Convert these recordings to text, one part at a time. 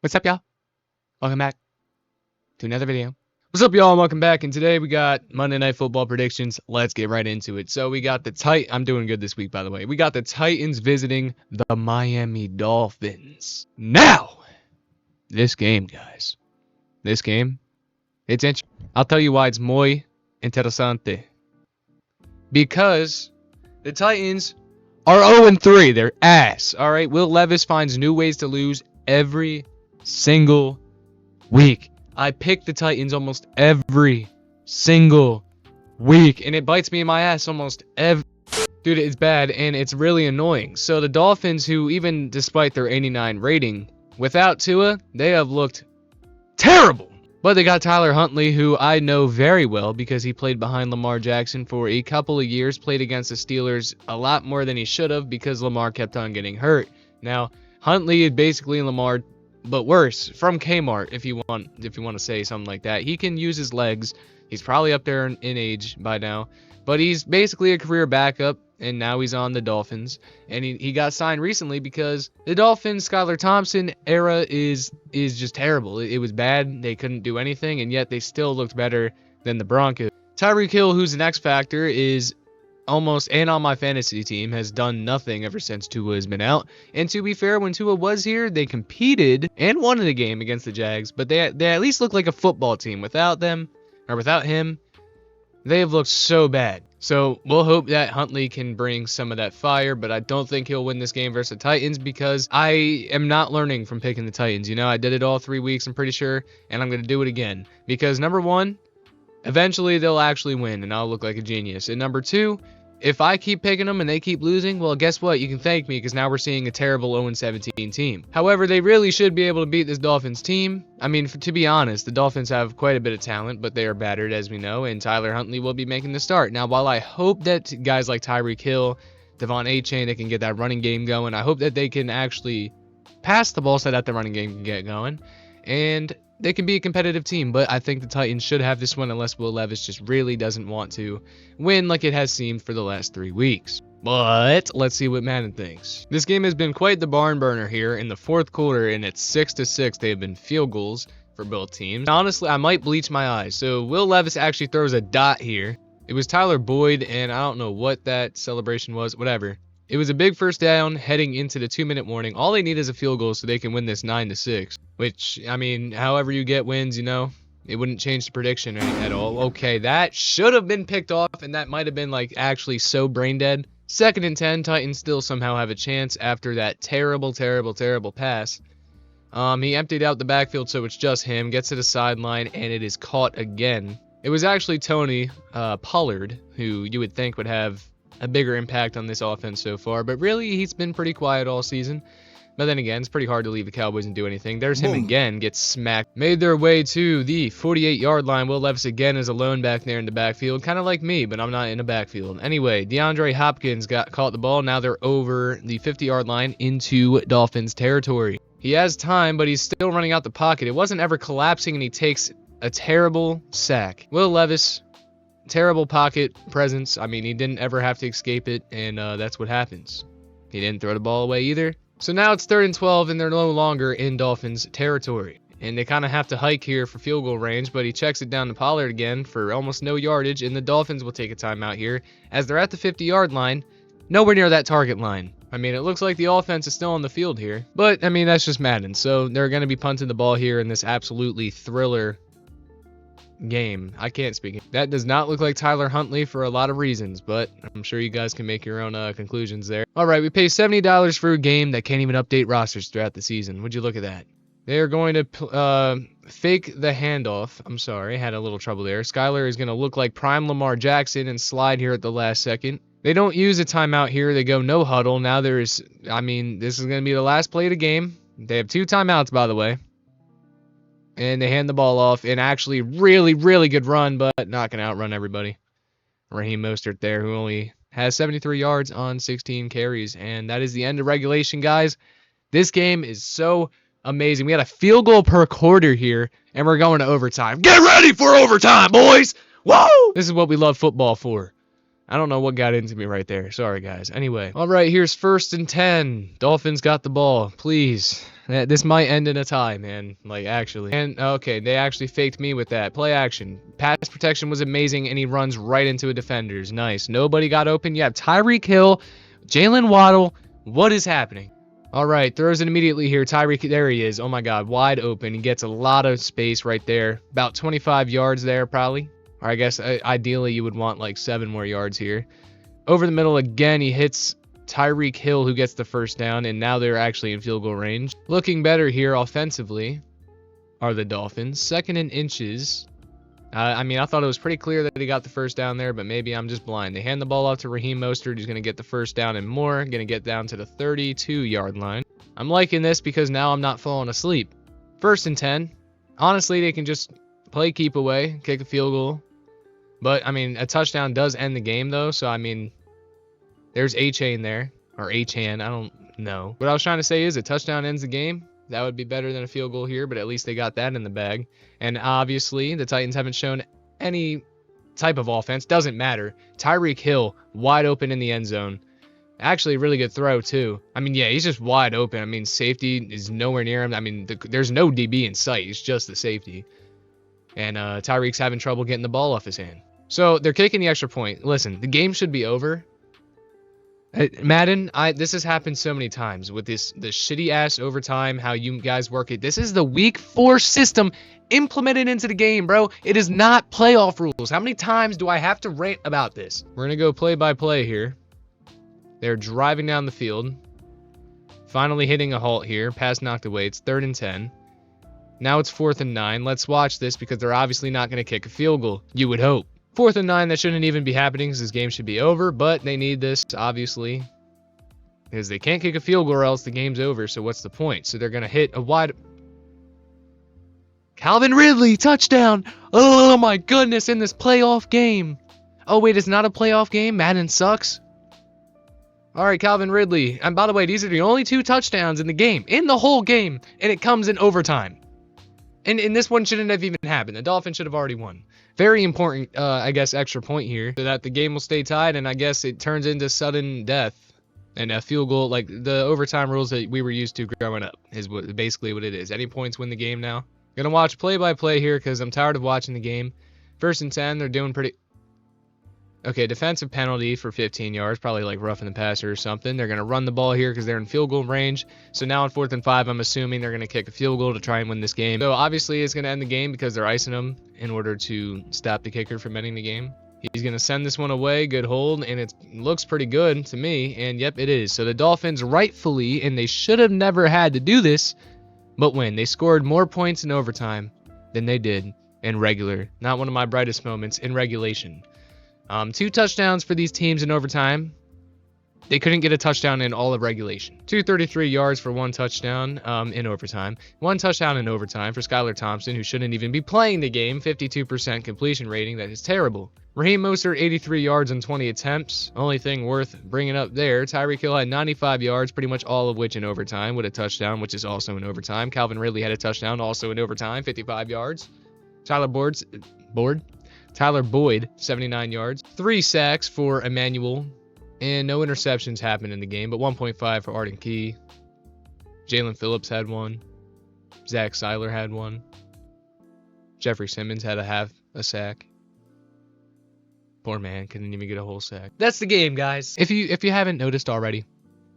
What's up, y'all? Welcome back to another video. What's up, y'all? Welcome back. And today we got Monday Night Football predictions. Let's get right into it. So we got I'm doing good this week, by the way. We got the Titans visiting the Miami Dolphins. Now, this game, guys. This game, it's interesting. I'll tell you why it's muy interesante. Because the Titans are 0-3. They're ass. All right. Will Levis finds new ways to lose every single week. I pick the Titans almost every single week, and it bites me in my ass almost every. Dude, it's bad, and it's really annoying. So the Dolphins, who even despite their 89 rating, without Tua, they have looked terrible. But they got Tyler Huntley, who I know very well because he played behind Lamar Jackson for a couple of years, played against the Steelers a lot more than he should have because Lamar kept on getting hurt. Now, Huntley is basically Lamar, but worse, from Kmart, if you want to say something like that. He can use his legs. He's probably up there in age by now, but he's basically a career backup, and now he's on the Dolphins. And he got signed recently because the Dolphins Skylar Thompson era is just terrible. It was bad. They couldn't do anything, and yet they still looked better than the Broncos. Tyreek Hill, who's an X factor, is almost, and on my fantasy team, has done nothing ever since Tua has been out. And to be fair, when Tua was here, they competed and won the game against the Jags, but they at least look like a football team. Without them, or without him, they have looked so bad. So we'll hope that Huntley can bring some of that fire, but I don't think he'll win this game versus the Titans because I am not learning from picking the Titans. You know, I did it all 3 weeks, I'm pretty sure, and I'm going to do it again. Because number one, eventually they'll actually win, and I'll look like a genius. And number two, if I keep picking them and they keep losing, well, guess what? You can thank me because now we're seeing a terrible 0-17 team. However, they really should be able to beat this Dolphins team. I mean, to be honest, the Dolphins have quite a bit of talent, but they are battered, as we know, and Tyler Huntley will be making the start. Now, while I hope that guys like Tyreek Hill, Devon Achane, they can get that running game going, I hope that they can actually pass the ball so that the running game can get going, and they can be a competitive team, but I think the Titans should have this one unless Will Levis just really doesn't want to win like it has seemed for the last 3 weeks. But let's see what Madden thinks. This game has been quite the barn burner here in the fourth quarter, and it's 6-6. They have been field goals for both teams. Honestly, I might bleach my eyes. So Will Levis actually throws a dot here. It was Tyler Boyd, and I don't know what that celebration was, whatever. It was a big first down heading into the 2-minute warning. All they need is a field goal so they can win this 9-6. Which, I mean, however you get wins, you know, it wouldn't change the prediction at all. Okay, that should have been picked off, and that might have been, like, actually so brain dead. 2nd and 10, Titans still somehow have a chance after that terrible pass. He emptied out the backfield, so it's just him. Gets to the sideline, and it is caught again. It was actually Tony Pollard, who you would think would have a bigger impact on this offense so far, but really he's been pretty quiet all season. But then again, it's pretty hard to leave the Cowboys and do anything. There's him again, gets smacked. Made their way to the 48-yard line. Will Levis again is alone back there in the backfield, kind of like me, but I'm not in the backfield. Anyway, DeAndre Hopkins caught the ball. Now they're over the 50-yard line into Dolphins territory. He has time, but he's still running out the pocket. It wasn't ever collapsing, and he takes a terrible sack. Will Levis, terrible pocket presence. I mean, he didn't ever have to escape it, and that's what happens. He didn't throw the ball away either. So now it's 3rd and 12, and they're no longer in Dolphins territory. And they kind of have to hike here for field goal range, but he checks it down to Pollard again for almost no yardage, and the Dolphins will take a timeout here as they're at the 50-yard line, nowhere near that target line. I mean, it looks like the offense is still on the field here, but, I mean, that's just Madden. So they're going to be punting the ball here in this absolutely thriller game. I can't speak. That does not look like Tyler Huntley for a lot of reasons, but I'm sure you guys can make your own conclusions there. All right, we pay $70 for a game that can't even update rosters throughout the season. Would you look at that? They are going to fake the handoff. I'm sorry, had a little trouble there. Skylar is going to look like prime Lamar Jackson and slide here at the last second. They don't use a timeout here. They go no huddle. Now this is going to be the last play of the game. They have 2 timeouts, by the way. And they hand the ball off, and actually really good run, but not going to outrun everybody. Raheem Mostert there, who only has 73 yards on 16 carries. And that is the end of regulation, guys. This game is so amazing. We had a field goal per quarter here, and we're going to overtime. Get ready for overtime, boys! Whoa! This is what we love football for. I don't know what got into me right there. Sorry, guys. Anyway. All right, here's 1st and 10. Dolphins got the ball. Please. This might end in a tie, man. Like, actually. And, okay, they actually faked me with that. Play action. Pass protection was amazing, and he runs right into a defender's. Nice. Nobody got open. You have Tyreek Hill, Jalen Waddle. What is happening? All right, throws it immediately here. Tyreek, there he is. Oh, my God. Wide open. He gets a lot of space right there. About 25 yards there, probably. Or I guess ideally you would want like 7 more yards here. Over the middle again, he hits Tyreek Hill, who gets the first down, and now they're actually in field goal range. Looking better here offensively are the Dolphins. 2nd and inches. I mean, I thought it was pretty clear that he got the first down there, but maybe I'm just blind. They hand the ball off to Raheem Mostert, who's going to get the first down and more. Going to get down to the 32-yard line. I'm liking this because now I'm not falling asleep. 1st and 10. Honestly, they can just play keep away, kick a field goal. But, I mean, a touchdown does end the game, though. So, I mean, there's A-Chain there. Or A-Chan. I don't know. What I was trying to say is a touchdown ends the game. That would be better than a field goal here. But at least they got that in the bag. And, obviously, the Titans haven't shown any type of offense. Doesn't matter. Tyreek Hill, wide open in the end zone. Actually, really good throw, too. I mean, yeah, he's just wide open. I mean, safety is nowhere near him. I mean, there's no DB in sight. It's just the safety. And Tyreek's having trouble getting the ball off his hand. So, they're kicking the extra point. Listen, the game should be over. Madden, this has happened so many times with this shitty-ass overtime, how you guys work it. This is the Week 4 system implemented into the game, bro. It is not playoff rules. How many times do I have to rant about this? We're going to go play-by-play here. They're driving down the field. Finally hitting a halt here. Pass knocked away. It's 3rd and 10. Now it's 4th and 9. Let's watch this because they're obviously not going to kick a field goal. You would hope. 4th and 9, that shouldn't even be happening because this game should be over, but they need this, obviously, because they can't kick a field goal or else the game's over, so what's the point? So they're going to hit a wide... Calvin Ridley, touchdown! Oh my goodness, in this playoff game! Oh wait, it's not a playoff game? Madden sucks? Alright, Calvin Ridley. And by the way, these are the only 2 touchdowns in the game, in the whole game, and it comes in overtime. And this one shouldn't have even happened. The Dolphins should have already won. Very important, I guess, extra point here. So that the game will stay tied, and I guess it turns into sudden death. And a field goal, like the overtime rules that we were used to growing up, is basically what it is. Any points win the game now. Gonna watch play-by-play here because I'm tired of watching the game. 1st and 10, they're doing pretty... Okay, defensive penalty for 15 yards, probably like roughing the passer or something. They're going to run the ball here because they're in field goal range. So now on 4th and 5, I'm assuming they're going to kick a field goal to try and win this game. So obviously it's going to end the game because they're icing them in order to stop the kicker from ending the game. He's going to send this one away. Good hold, and it looks pretty good to me. And yep, it is. So the Dolphins rightfully, and they should have never had to do this, but win. They scored more points in overtime than they did in regular. Not one of my brightest moments in regulation. 2 touchdowns for these teams in overtime. They couldn't get a touchdown in all of regulation. 233 yards for 1 touchdown in overtime. 1 touchdown in overtime for Skylar Thompson, who shouldn't even be playing the game. 52% completion rating. That is terrible. Raheem Mostert, 83 yards on 20 attempts. Only thing worth bringing up there. Tyreek Hill had 95 yards, pretty much all of which in overtime, with a touchdown, which is also in overtime. Calvin Ridley had a touchdown, also in overtime, 55 yards. Tyler Boyd, 79 yards. 3 sacks for Emmanuel. And no interceptions happened in the game, but 1.5 for Arden Key. Jalen Phillips had 1. Zach Seiler had 1. Jeffrey Simmons had a sack. Poor man, couldn't even get a whole sack. That's the game, guys. If you haven't noticed already,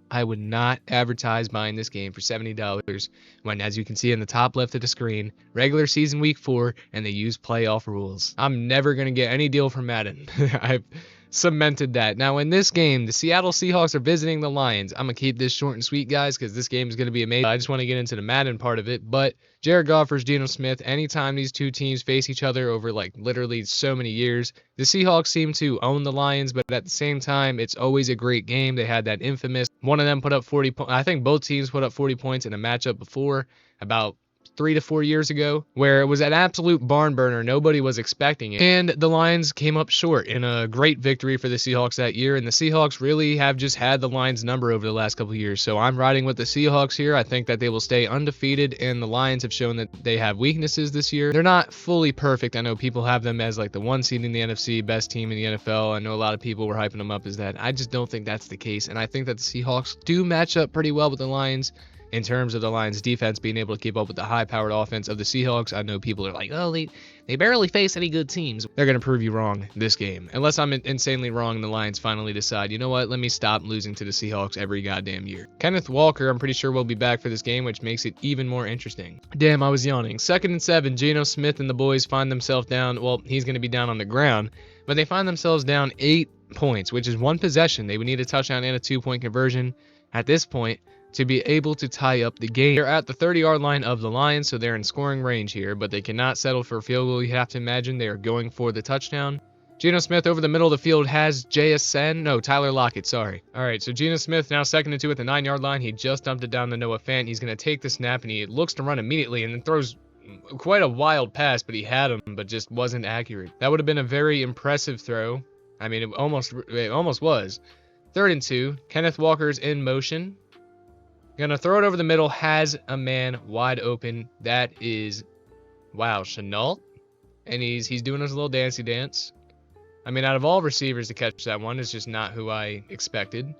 I would not advertise buying this game for $70 when, as you can see in the top left of the screen, regular season week 4, and they use playoff rules. I'm never going to get any deal from Madden. I've cemented that. Now, in this game, the Seattle Seahawks are visiting the Lions. I'm going to keep this short and sweet, guys, because this game is going to be amazing. I just want to get into the Madden part of it, but Jared Goff versus Geno Smith, anytime these 2 teams face each other over, like, literally so many years, the Seahawks seem to own the Lions, but at the same time, it's always a great game. They had that infamous, one of them put up 40 points. I think both teams put up 40 points in a matchup before, about 3 to 4 years ago, where it was an absolute barn burner. Nobody was expecting it. And the Lions came up short in a great victory for the Seahawks that year. And the Seahawks really have just had the Lions number over the last couple of years. So I'm riding with the Seahawks here. I think that they will stay undefeated, and the Lions have shown that they have weaknesses this year. They're not fully perfect. I know people have them as like the 1 seed in the NFC, best team in the NFL. I know a lot of people were hyping them up as that. I just don't think that's the case. And I think that the Seahawks do match up pretty well with the Lions in terms of the Lions defense being able to keep up with the high-powered offense of the Seahawks. I know people are like, oh, they barely face any good teams. They're going to prove you wrong this game. Unless I'm insanely wrong and the Lions finally decide, you know what, let me stop losing to the Seahawks every goddamn year. Kenneth Walker, I'm pretty sure, will be back for this game, which makes it even more interesting. Damn, I was yawning. 2nd and 7, Geno Smith and the boys find themselves down. Well, he's going to be down on the ground, but they find themselves down 8 points, which is 1 possession. They would need a touchdown and a 2-point conversion at this point to be able to tie up the game. They're at the 30-yard line of the Lions, so they're in scoring range here, but they cannot settle for a field goal. You have to imagine they are going for the touchdown. Geno Smith over the middle of the field has Tyler Lockett, sorry. All right, so Geno Smith now 2nd and 2 at the 9-yard line. He just dumped it down to Noah Fant. He's going to take the snap, and he looks to run immediately and then throws quite a wild pass, but he had him, but just wasn't accurate. That would have been a very impressive throw. I mean, it almost was. 3rd and 2, Kenneth Walker's in motion. Gonna throw it over the middle, has a man wide open. That is, wow, Chenault. And he's doing his little dancey dance. I mean, out of all receivers to catch that one, it's just not who I expected.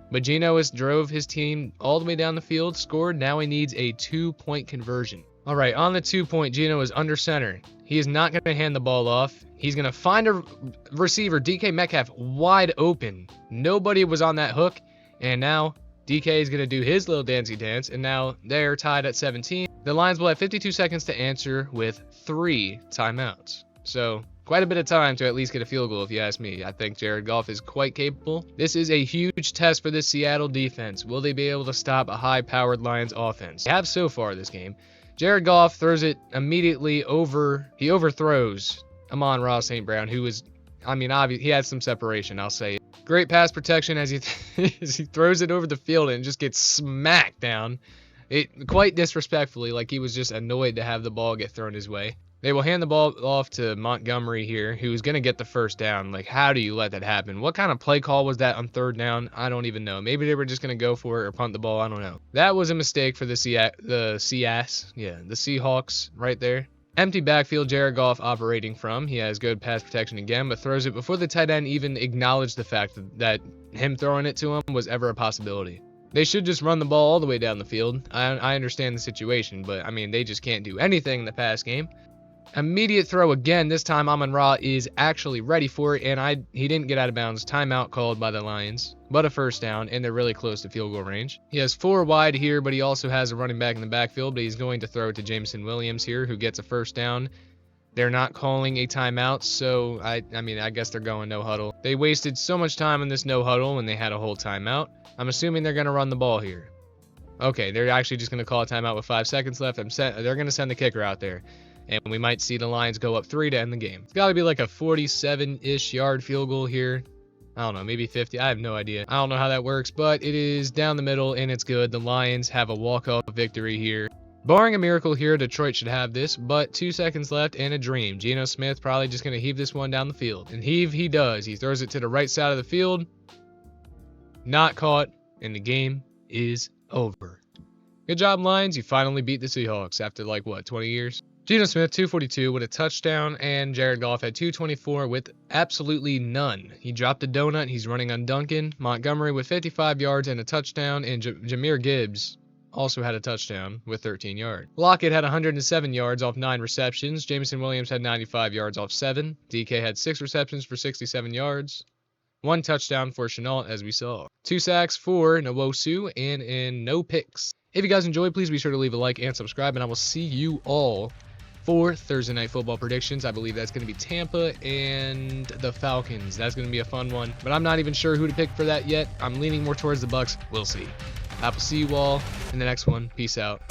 But Geno drove his team all the way down the field, scored. Now he needs a 2-point conversion. All right, on the 2-point, Geno is under center. He is not going to hand the ball off. He's going to find a receiver, DK Metcalf, wide open. Nobody was on that hook, and now DK is going to do his little dancey dance, and now they're tied at 17. The Lions will have 52 seconds to answer with 3 timeouts. So quite a bit of time to at least get a field goal, if you ask me. I think Jared Goff is quite capable. This is a huge test for the Seattle defense. Will they be able to stop a high-powered Lions offense? They have so far this game. Jared Goff throws it immediately over. He overthrows Amon-Ra St. Brown, who is, I mean, obviously he had some separation, I'll say. Great pass protection as he throws it over the field and just gets smacked down. It quite disrespectfully, like he was just annoyed to have the ball get thrown his way. They will hand the ball off to Montgomery here, who's going to get the first down. Like, how do you let that happen? What kind of play call was that on 3rd down? I don't even know. Maybe they were just going to go for it or punt the ball. I don't know. That was a mistake for the Seahawks right there. Empty backfield, Jared Goff operating from. He has good pass protection again, but throws it before the tight end even acknowledged the fact that him throwing it to him was ever a possibility. They should just run the ball all the way down the field. I understand the situation, but, I mean, they just can't do anything in the pass game. Immediate throw again. This time Amon-Ra is actually ready for it, and he didn't get out of bounds. Timeout called by the Lions, but a first down, and they're really close to field goal range. He has 4 wide here, but he also has a running back in the backfield, but he's going to throw it to Jameson Williams here, who gets a first down. They're not calling a timeout, so I mean, I guess they're going no huddle. They wasted so much time in this no huddle when they had a whole timeout. I'm assuming they're going to run the ball here. Okay, they're actually just going to call a timeout with 5 seconds left. They're going to send the kicker out there. And we might see the Lions go up 3 to end the game. It's got to be like a 47-ish yard field goal here. I don't know, maybe 50. I have no idea. I don't know how that works, but it is down the middle, and it's good. The Lions have a walk-off victory here. Barring a miracle here, Detroit should have this, but 2 seconds left and a dream. Geno Smith probably just going to heave this one down the field. And heave he does. He throws it to the right side of the field. Not caught, and the game is over. Good job, Lions. You finally beat the Seahawks after, like, what, 20 years? Geno Smith, 242 with a touchdown, and Jared Goff had 224 with absolutely none. He dropped a donut. He's running on Duncan. Montgomery with 55 yards and a touchdown, and Jahmyr Gibbs also had a touchdown with 13 yards. Lockett had 107 yards off 9 receptions. Jameson Williams had 95 yards off 7. DK had 6 receptions for 67 yards. 1 touchdown for Chenault, as we saw. 2 sacks for Nwosu, and no picks. If you guys enjoyed, please be sure to leave a like and subscribe, and I will see you all for Thursday Night Football predictions. I believe that's going to be Tampa and the Falcons. That's going to be a fun one, but I'm not even sure who to pick for that yet. I'm leaning more towards the Bucs. We'll see. I will see you all in the next one. Peace out.